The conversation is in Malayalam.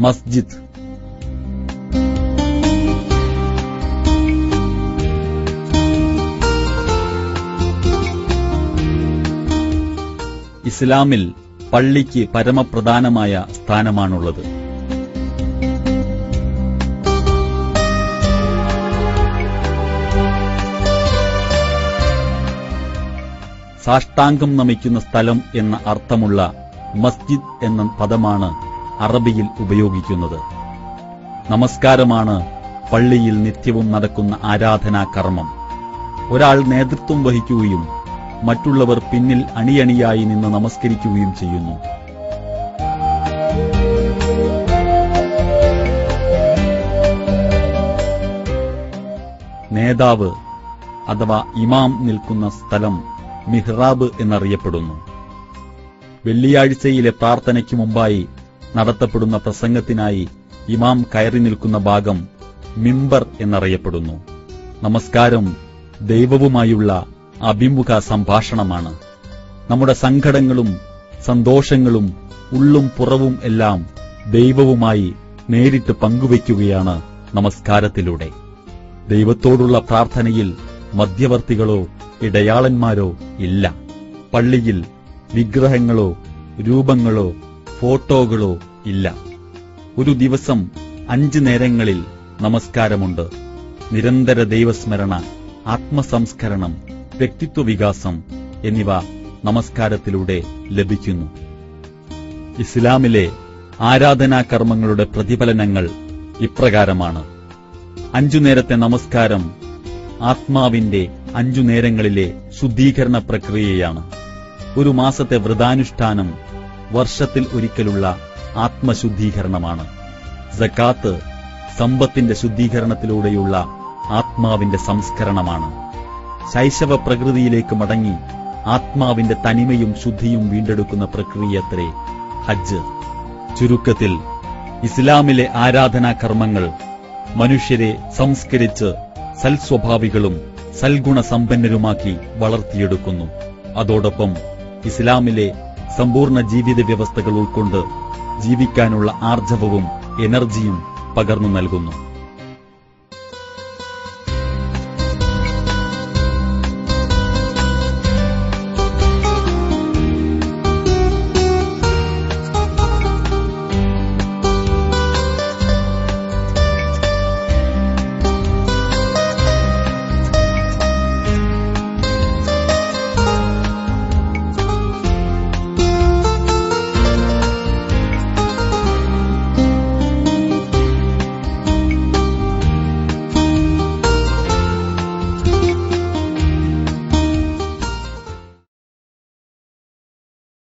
മസ്ജിദ്. ഇസ്ലാമിൽ പള്ളിക്ക് പരമപ്രധാനമായ സ്ഥാനമാണുള്ളത്. സാഷ്ടാംഗം നമിക്കുന്ന സ്ഥലം എന്ന അർത്ഥമുള്ള മസ്ജിദ് എന്ന പദമാണ് അറബിയിൽ ഉപയോഗിക്കുന്നത്. നമസ്കാരമാണ് പള്ളിയിൽ നിത്യവും നടക്കുന്ന ആരാധനാ കർമ്മം. ഒരാൾ നേതൃത്വം വഹിക്കുകയും മറ്റുള്ളവർ പിന്നിൽ അണിയണിയായി നിന്ന് നമസ്കരിക്കുകയും ചെയ്യുന്നു. നേതാവ് അഥവാ ഇമാം നിൽക്കുന്ന സ്ഥലം മിഹ്റാബ് എന്നറിയപ്പെടുന്നു. വെള്ളിയാഴ്ചയിലെ പ്രാർത്ഥനയ്ക്ക് മുമ്പായി നടത്തപ്പെടുന്ന പ്രസംഗത്തിനായി ഇമാം കയറി നിൽക്കുന്ന ഭാഗം മിമ്പർ എന്നറിയപ്പെടുന്നു. നമസ്കാരം ദൈവവുമായുള്ള അഭിമുഖ സംഭാഷണമാണ്. നമ്മുടെ സങ്കടങ്ങളും സന്തോഷങ്ങളും ഉള്ളും പുറവും എല്ലാം ദൈവവുമായി നേരിട്ട് പങ്കുവയ്ക്കുകയാണ് നമസ്കാരത്തിലൂടെ. ദൈവത്തോടുള്ള പ്രാർത്ഥനയിൽ മധ്യവർത്തികളോ ഇടയാളന്മാരോ ഇല്ല. പള്ളിയിൽ വിഗ്രഹങ്ങളോ രൂപങ്ങളോ ഫോട്ടോകളോ ഇല്ല. ഒരു ദിവസം 5 നേരങ്ങളിൽ നമസ്കാരമുണ്ട്. നിരന്തര ദൈവസ്മരണ, ആത്മസംസ്കരണം, വ്യക്തിത്വ വികാസം എന്നിവ നമസ്കാരത്തിലൂടെ ലഭിക്കുന്നു. ഇസ്ലാമിലെ ആരാധനാകർമ്മങ്ങളുടെ പ്രതിഫലനങ്ങൾ ഇപ്രകാരമാണ്. 5 നേരത്തെ നമസ്കാരം ആത്മാവിന്റെ 5 നേരങ്ങളിലെ ശുദ്ധീകരണ പ്രക്രിയയാണ്. ഒരു മാസത്തെ വ്രതാനുഷ്ഠാനം വർഷത്തിൽ ഒരിക്കലുള്ള ആത്മശുദ്ധീകരണമാണ്. സകാത്ത് സമ്പത്തിന്റെ ശുദ്ധീകരണത്തിലൂടെയുള്ള ആത്മാവിന്റെ സംസ്കരണമാണ്. ശൈശവ പ്രകൃതിയിലേക്ക് മടങ്ങി ആത്മാവിന്റെ തനിമയും ശുദ്ധിയും വീണ്ടെടുക്കുന്ന പ്രക്രിയയത്രേ ഹജ്ജ്. ചുരുക്കത്തിൽ ഇസ്ലാമിലെ ആരാധനാകർമ്മങ്ങൾ മനുഷ്യരെ സംസ്കരിച്ച് സൽസ്വഭാവികളും സൽഗുണസമ്പന്നരുമാക്കി വളർത്തിയെടുക്കുന്നു. അതോടൊപ്പം ഇസ്ലാമിലെ സമ്പൂർണ്ണ ജീവിത വ്യവസ്ഥകൾ ഉൾക്കൊണ്ട് ജീവിക്കാനുള്ള ആർജവവും എനർജിയും പകർന്നു നൽകുന്നു.